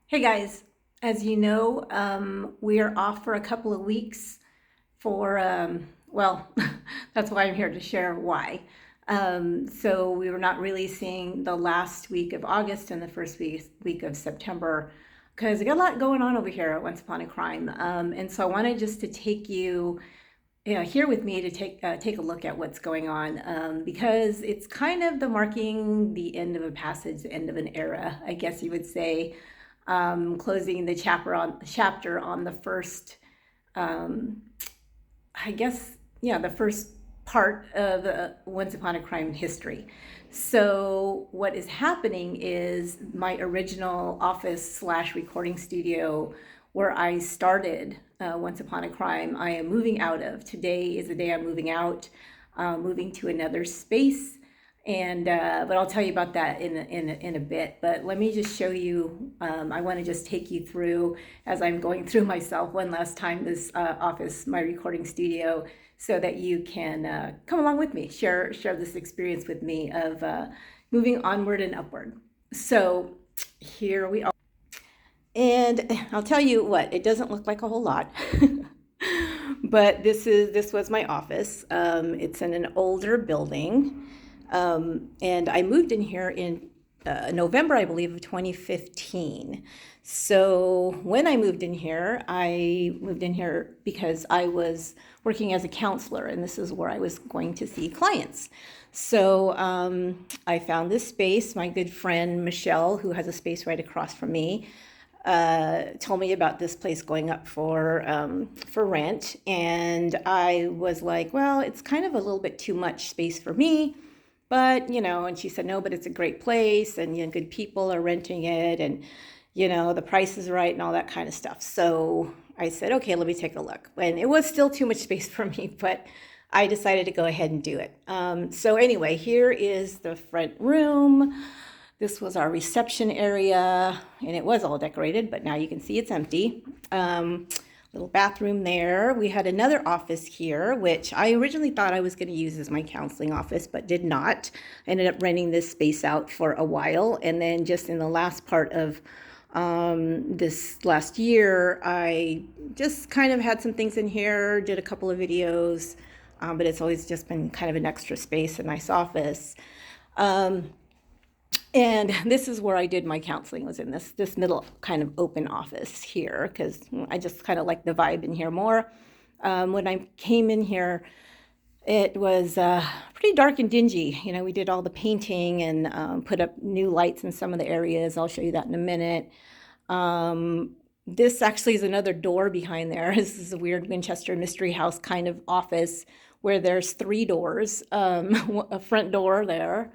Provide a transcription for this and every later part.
Hey guys, as you know, we are off for a couple of weeks for, well, that's why I'm here to share why. So we were not releasing the last week of August and the first week of September because we got a lot going on over here at Once Upon a Crime. And so I wanted just to take you here with me to take a look at what's going on because it's kind of the marking the end of a passage, the end of an era, I guess you would say, closing the chapter on the first, um, I guess, yeah, the first part of Once Upon a Crime history. So what is happening is my original office slash recording studio where I started Once Upon a Crime, I am moving out of. Today is the day I'm moving out, moving to another space. And but I'll tell you about that in a bit. But let me just show you. I want to just take you through as I'm going through myself one last time this office, my recording studio, so that you can come along with me, share this experience with me of moving onward and upward. So here we are. And I'll tell you what, it doesn't look like a whole lot. But this was my office. It's in an older building. And I moved in here in November, I believe, of 2015. So when I moved in here because I was working as a counselor, and this is where I was going to see clients. So I found this space. My good friend Michelle, who has a space right across from me, told me about this place going up for rent, and I was like, well, it's kind of a little bit too much space for me, but and she said, no, but it's a great place, and good people are renting it, and the price is right, and all that kind of stuff. So I said, okay, let me take a look, and it was still too much space for me, but I decided to go ahead and do it. So anyway, here is the front room. This was our reception area, and it was all decorated, but now you can see it's empty. Little bathroom there. We had another office here, which I originally thought I was going to use as my counseling office, but did not. I ended up renting this space out for a while, and then just in the last part of this last year, I just kind of had some things in here, did a couple of videos, but it's always just been kind of an extra space, a nice office. And this is where I did my counseling, was in this middle kind of open office here, because I just kind of like the vibe in here more. When I came in here, it was pretty dark and dingy. We did all the painting and put up new lights in some of the areas. I'll show you that in a minute. This actually is another door behind there. This is a weird Winchester Mystery House kind of office where there's three doors, a front door there,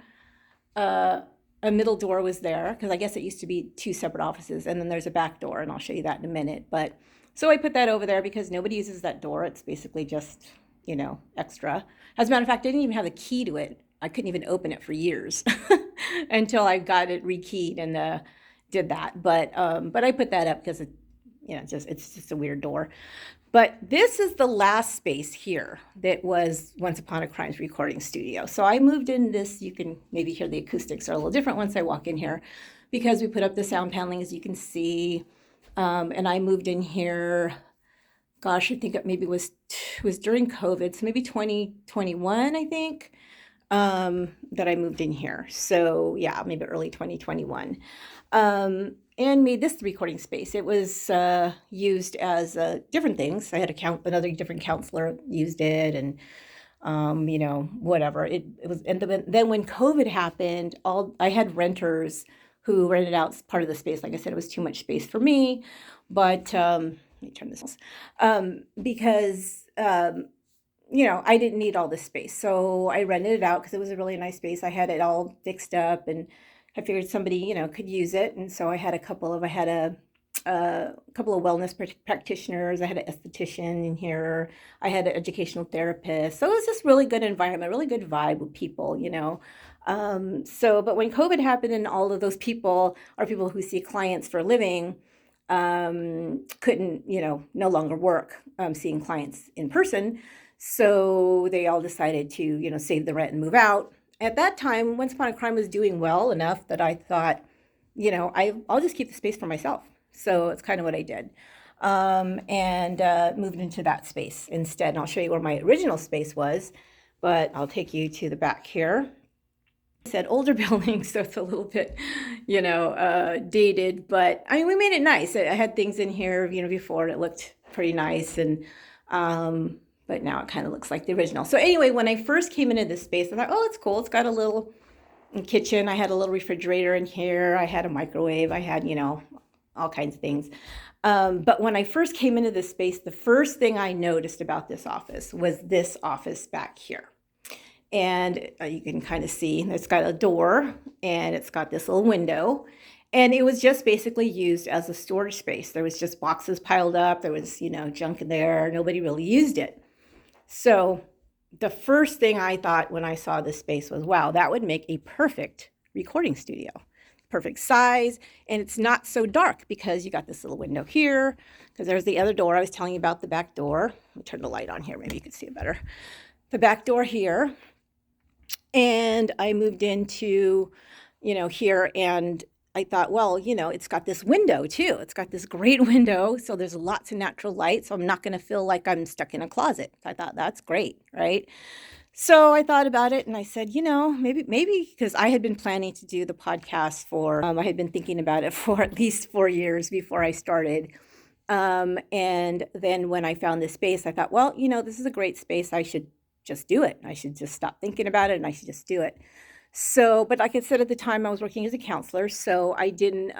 a middle door was there because I guess it used to be two separate offices, and then there's a back door, and I'll show you that in a minute. But so I put that over there because nobody uses that door. It's basically just extra. As a matter of fact, I didn't even have a key to it. I couldn't even open it for years until I got it rekeyed and did that. But I put that up because it's just a weird door. But this is the last space here that was Once Upon a Crime's recording studio. So I moved in this. You can maybe hear the acoustics are a little different once I walk in here because we put up the sound paneling, as you can see. And I moved in here, gosh, I think it maybe was during COVID, so maybe 2021, I think, that I moved in here. So yeah, maybe early 2021. And made this the recording space. It was used as different things. I had another different counselor used it, and whatever. It was. And then when COVID happened, I had renters who rented out part of the space. Like I said, it was too much space for me, but let me turn this on, because I didn't need all this space, so I rented it out because it was a really nice space. I had it all fixed up, and I figured somebody, could use it. And so I had a couple of wellness practitioners. I had an esthetician in here. I had an educational therapist. So it was just really good environment, really good vibe with people. But when COVID happened and all of those people are people who see clients for a living, couldn't, no longer work seeing clients in person. So they all decided to, save the rent and move out. At that time, Once Upon a Crime was doing well enough that I thought, I'll just keep the space for myself. So it's kind of what I did. And moved into that space instead. And I'll show you where my original space was, but I'll take you to the back here. I said older building, so it's a little bit, dated, but I mean, we made it nice. I had things in here, before, and it looked pretty nice. And, but now it kind of looks like the original. So anyway, when I first came into this space, I thought, oh, it's cool. It's got a little kitchen. I had a little refrigerator in here. I had a microwave. I had, all kinds of things. But when I first came into this space, the first thing I noticed about this office was this office back here. And you can kind of see it's got a door and it's got this little window. And it was just basically used as a storage space. There was just boxes piled up. There was, junk in there. Nobody really used it. So the first thing I thought when I saw this space was, wow, that would make a perfect recording studio. Perfect size. And it's not so dark because you got this little window here, because there's the other door. I was telling you about the back door. Let me turn the light on here. Maybe you can see it better. The back door here. And I moved into, here, and I thought, well, it's got this window too. It's got this great window. So there's lots of natural light. So I'm not going to feel like I'm stuck in a closet. I thought that's great, right? So I thought about it and I said, maybe because I had been planning to do the podcast I had been thinking about it for at least 4 years before I started. And then when I found this space, I thought, well, this is a great space. I should just do it. I should just stop thinking about it and I should just do it. So, but like I said, at the time I was working as a counselor, so I didn't,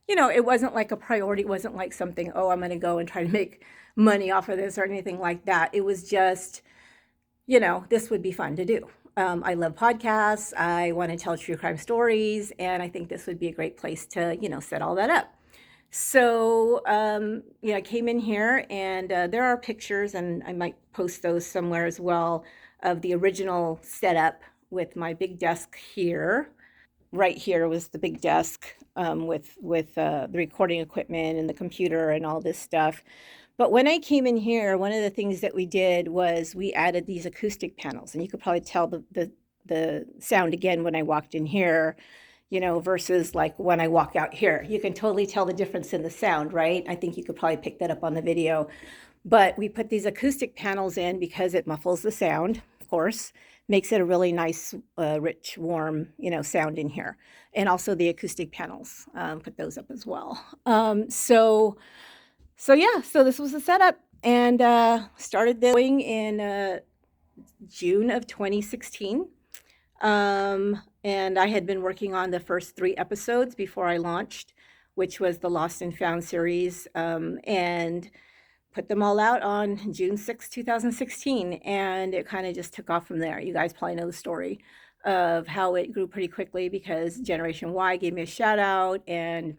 it wasn't like a priority. It wasn't like something, oh, I'm going to go and try to make money off of this or anything like that. It was just, this would be fun to do. I love podcasts. I want to tell true crime stories, and I think this would be a great place to, set all that up. So, I came in here and there are pictures, and I might post those somewhere as well, of the original setup with my big desk here. Right here was the big desk with the recording equipment and the computer and all this stuff. But when I came in here, one of the things that we did was we added these acoustic panels, and you could probably tell the sound again when I walked in here, versus like when I walk out here. You can totally tell the difference in the sound, right? I think you could probably pick that up on the video. But we put these acoustic panels in because it muffles the sound, of course, makes it a really nice, rich, warm, sound in here. And also the acoustic panels, put those up as well. So this was the setup, and started this in June of 2016. And I had been working on the first 3 episodes before I launched, which was the Lost and Found series, and put them all out on June 6, 2016. And it kind of just took off from there. You guys probably know the story of how it grew pretty quickly because Generation Y gave me a shout out, and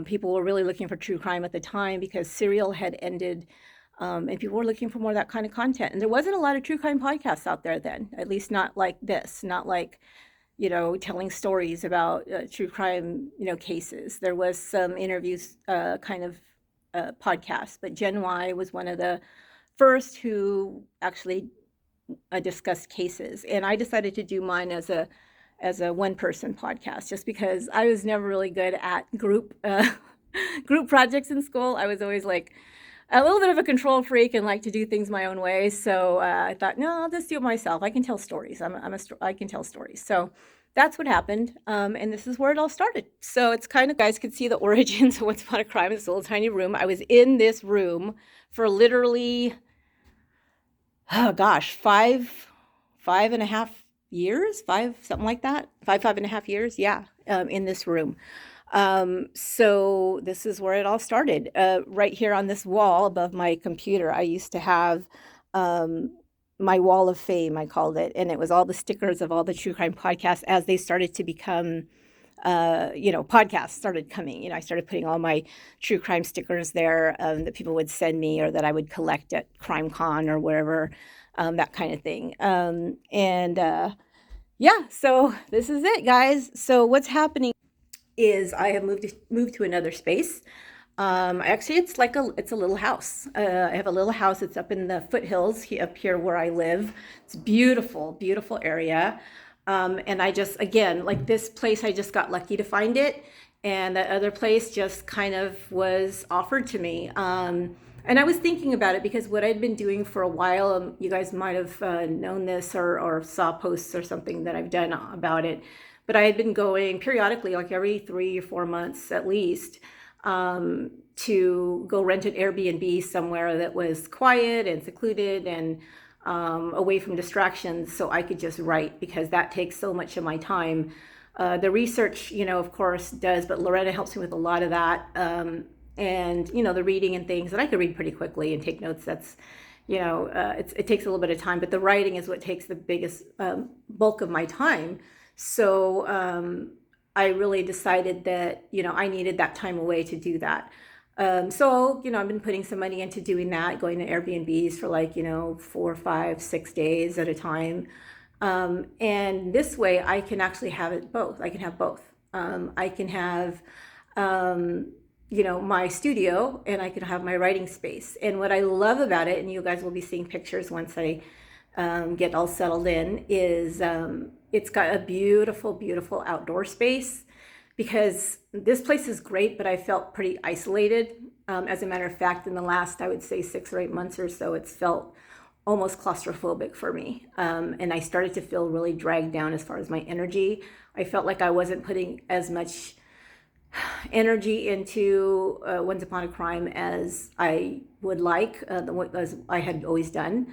people were really looking for true crime at the time because Serial had ended. And people were looking for more of that kind of content. And there wasn't a lot of true crime podcasts out there then, at least not like this, not like, telling stories about true crime, cases. There was some interviews kind of podcasts, but Gen Y was one of the first who actually discussed cases. And I decided to do mine as a one-person podcast just because I was never really good at group projects in school. I was always like a little bit of a control freak and like to do things my own way. So I thought, no, I'll just do it myself. I can tell stories. I can tell stories. So that's what happened. And this is where it all started. So it's kind of, guys could see the origins of Once Upon a Crime. It's a little tiny room. I was in this room for literally, oh gosh, five and a half years, something like that. Five and a half years. Yeah. In this room. So this is where it all started. Right here on this wall above my computer, I used to have my wall of fame, I called it, and it was all the stickers of all the true crime podcasts as they started to become, podcasts started coming. I started putting all my true crime stickers there that people would send me or that I would collect at CrimeCon or wherever, that kind of thing. So this is it, guys. So what's happening is I have moved to another space. Actually, it's a little house. I have a little house. It's up in the foothills up here where I live. It's a beautiful, beautiful area. And I just, again, like this place, I just got lucky to find it. and that other place just kind of was offered to me. And I was thinking about it because what I'd been doing for a while, you guys might have known this or saw posts or something that I've done about it, but I had been going periodically, like every 3 or 4 months at least, to go rent an Airbnb somewhere that was quiet and secluded and away from distractions, so I could just write, because that takes so much of my time. The research, of course, does, but Loretta helps me with a lot of that. And, the reading and things, and I could read pretty quickly and take notes. That's, it takes a little bit of time, but the writing is what takes the biggest bulk of my time. So I really decided that, I needed that time away to do that. So, I've been putting some money into doing that, going to Airbnbs for like, 4, 5, 6 days at a time. And this way I can actually have it both. I can have both. I can have, my studio, and I can have my writing space. And what I love about it, and you guys will be seeing pictures once I get all settled in, is it's got a beautiful, beautiful outdoor space, because this place is great, but I felt pretty isolated. As a matter of fact, in the last, I would say 6 or 8 months or so, it's felt almost claustrophobic for me. And I started to feel really dragged down as far as my energy. I felt like I wasn't putting as much energy into Once Upon a Crime as I would like, as I had always done.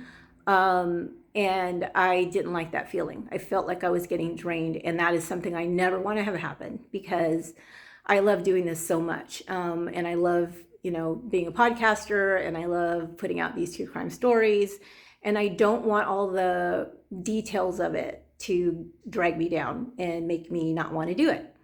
And I didn't like that feeling. I felt like I was getting drained, and that is something I never want to have happen, because I love doing this so much. And I love, being a podcaster, and I love putting out these true crime stories. And I don't want all the details of it to drag me down and make me not want to do it.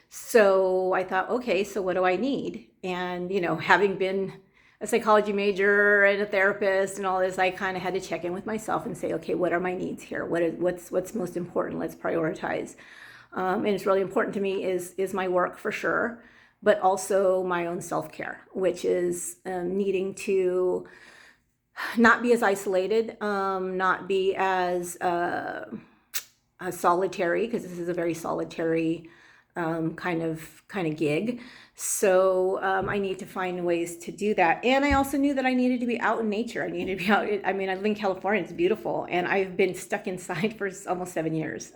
So I thought, okay, so what do I need? And, having been a psychology major and a therapist and all this, I kind of had to check in with myself and say, okay, what are my needs here? What's most important? Let's prioritize. And it's really important to me is my work, for sure, but also my own self-care, which is needing to not be as isolated, not be as solitary, because this is a very solitary kind of gig. So I need to find ways to do that. And I also knew that I needed to be out in nature. I needed to be out. I live in California. It's beautiful. And I've been stuck inside for almost 7 years,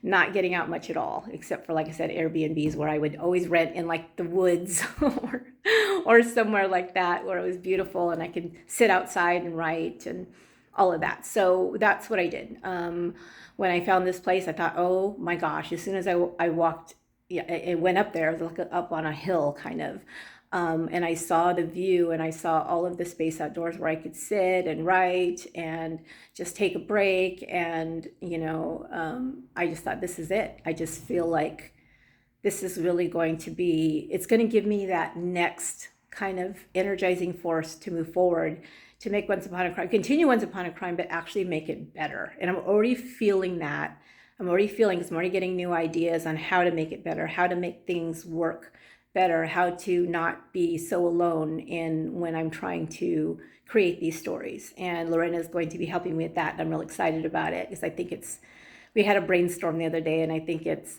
not getting out much at all, except for, like I said, Airbnbs, where I would always rent in like the woods or somewhere like that, where it was beautiful and I could sit outside and write and all of that. So that's what I did. When I found this place, I thought, oh my gosh, as soon as I walked, it went up there, it was like up on a hill kind of. And I saw the view, and I saw all of the space outdoors where I could sit and write and just take a break. And, I just thought, this is it. I just feel like this is really it's going to give me that next kind of energizing force to move forward, to make Once Upon a Crime, continue Once Upon a Crime, but actually make it better. And I'm already feeling that. I'm already getting new ideas on how to make it better, how to make things work better, how to not be so alone when I'm trying to create these stories. And Lorena is going to be helping me with that. And I'm really excited about it, because I think we had a brainstorm the other day, and I think it's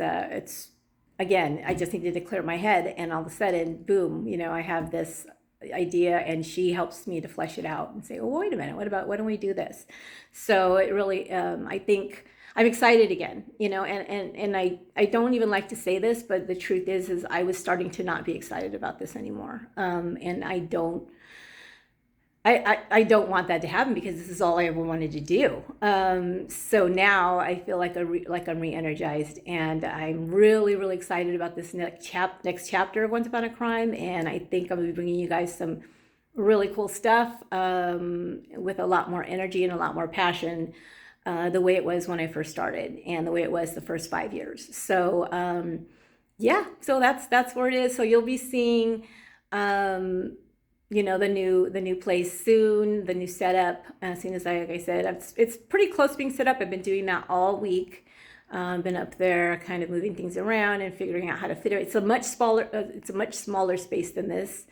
again, I just needed to clear my head, and all of a sudden, boom, I have this idea, and she helps me to flesh it out and say, oh, wait a minute, why don't we do this? So it really, I think I'm excited again, and I don't even like to say this, but the truth is I was starting to not be excited about this anymore. And I don't want that to happen, because this is all I ever wanted to do. So now I feel like I'm re-energized, and I'm really, really excited about this next chapter of Once Upon a Crime. And I think I'm going to be bringing you guys some really cool stuff, with a lot more energy and a lot more passion, the way it was when I first started, and the way it was the first 5 years. So so that's where it is. So you'll be seeing the new place soon, the new setup, as soon as like I said, it's pretty close to being set up. I've been doing that all week. Been up there kind of moving things around and figuring out how to fit it. It's a much smaller space than this.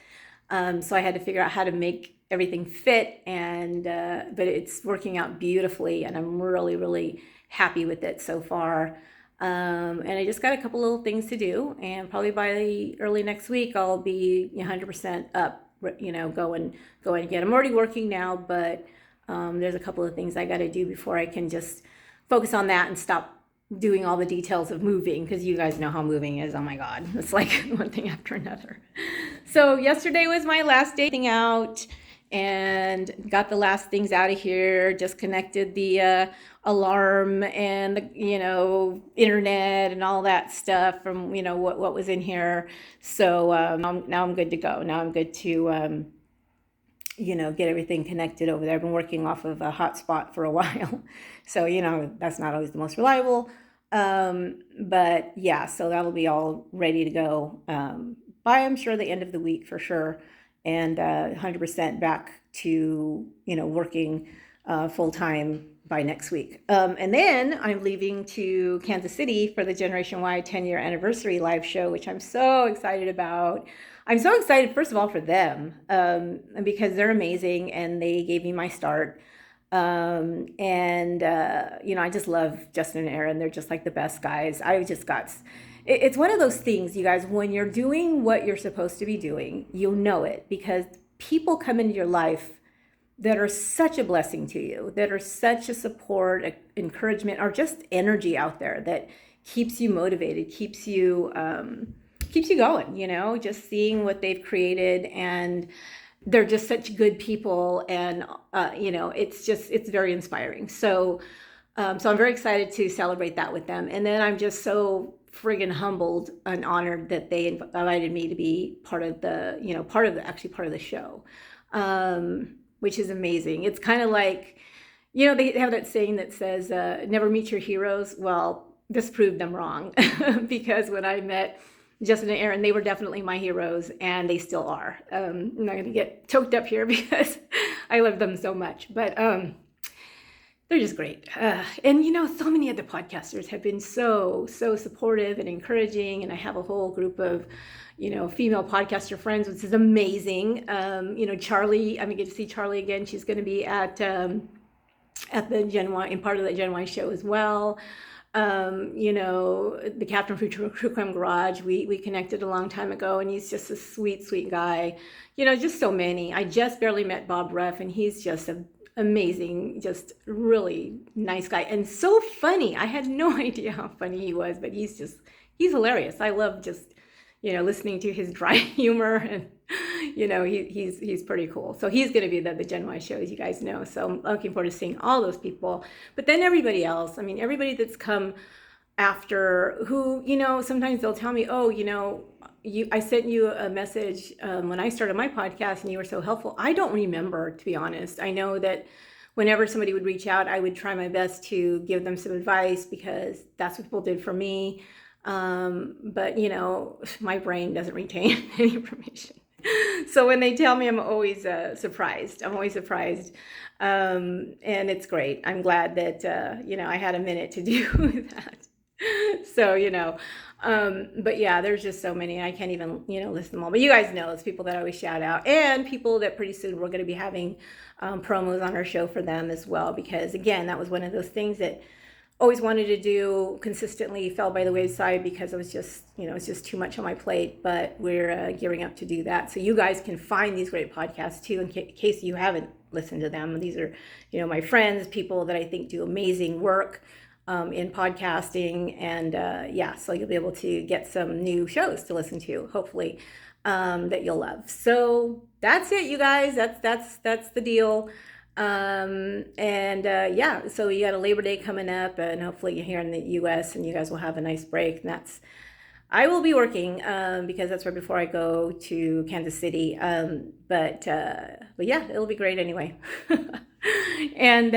So I had to figure out how to make everything fit, and but it's working out beautifully, and I'm really, really happy with it so far. And I just got a couple little things to do, and probably by early next week, I'll be 100% up, going again. I'm already working now, but there's a couple of things I got to do before I can just focus on that and stop doing all the details of moving, because you guys know how moving is. Oh my God, it's like one thing after another. So yesterday was my last day out, and got the last things out of here, just connected the alarm and the internet and all that stuff from what was in here. So now I'm good to go. Now I'm good to get everything connected over there. I've been working off of a hotspot for a while, so that's not always the most reliable. But yeah, so that'll be all ready to go by, I'm sure, the end of the week for sure, and 100% back to working full time by next week. And then I'm leaving to Kansas City for the Generation Y 10-year anniversary live show, which I'm so excited about. I'm so excited, first of all, for them, because they're amazing and they gave me my start. I just love Justin and Aaron. They're just like the best guys. It's one of those things, you guys, when you're doing what you're supposed to be doing, you'll know it, because people come into your life that are such a blessing to you, that are such a support, encouragement, or just energy out there that keeps you motivated, keeps you going, just seeing what they've created. And they're just such good people, and it's very inspiring. So I'm very excited to celebrate that with them. And then I'm just so friggin' humbled and honored that they invited me to be part of the show, which is amazing. It's kind of like, they have that saying that says, never meet your heroes. Well, this proved them wrong because when I met Justin and Aaron, they were definitely my heroes, and they still are. I'm not going to get choked up here because I love them so much, but they're just great. And so many other podcasters have been so supportive and encouraging, and I have a whole group of female podcaster friends, which is amazing. Charlie, I'm going to get to see Charlie again. She's going to be at the Gen Y, and part of the Gen Y show as well. The captain from True Crime Garage, we connected a long time ago, and he's just a sweet guy. Just so many. I just barely met Bob Ruff, and he's just an amazing, just really nice guy, and so funny. I had no idea how funny he was, but he's hilarious. I love just listening to his dry humor, and he's pretty cool. So he's going to be the Gen Y show, as you guys know. So I'm looking forward to seeing all those people. But then everybody else, everybody that's come after, who, sometimes they'll tell me, oh, I sent you a message when I started my podcast and you were so helpful. I don't remember, to be honest. I know that whenever somebody would reach out, I would try my best to give them some advice, because that's what people did for me. But my brain doesn't retain any information. So when they tell me, I'm always surprised. And it's great. I'm glad that I had a minute to do that. So but yeah, there's just so many. I can't even list them all. But you guys know it's people that I always shout out, and people that pretty soon we're going to be having promos on our show for them as well. Because again, that was one of those things that always wanted to do, consistently fell by the wayside because it was just, it's just too much on my plate. But we're gearing up to do that. So you guys can find these great podcasts too, in case you haven't listened to them. These are, my friends, people that I think do amazing work in podcasting. And so you'll be able to get some new shows to listen to, hopefully, that you'll love. So that's it, you guys. That's the deal. So you got a Labor Day coming up, and hopefully you're here in the US and you guys will have a nice break. And I will be working because that's right before I go to Kansas City. But yeah, it'll be great anyway. And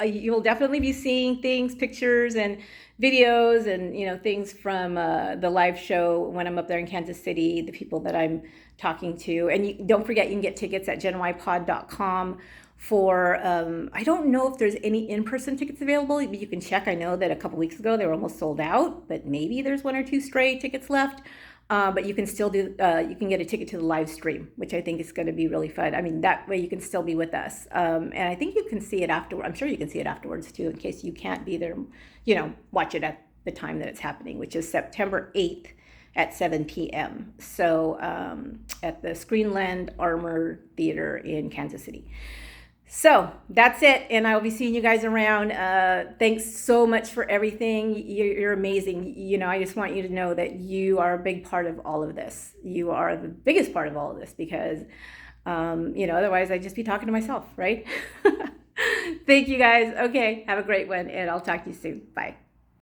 you'll definitely be seeing things, pictures and videos, and things from the live show when I'm up there in Kansas City, the people that I'm talking to. And don't forget, you can get tickets at genypod.com for I don't know if there's any in-person tickets available, but you can check. I know that a couple weeks ago they were almost sold out, but maybe there's one or two stray tickets left. But you can still do, you can get a ticket to the live stream, which I think is going to be really fun. I mean, that way you can still be with us. And I think you can see it afterward. I'm sure you can see it afterwards too, in case you can't be there, watch it at the time that it's happening, which is September 8th at 7 p.m. So at the Screenland Armor Theater in Kansas City. So that's it, and I will be seeing you guys around. Thanks so much for everything. You're amazing. I just want you to know that you are a big part of all of this. You are the biggest part of all of this because, otherwise I'd just be talking to myself, right? Thank you guys. Okay, have a great one, and I'll talk to you soon. Bye.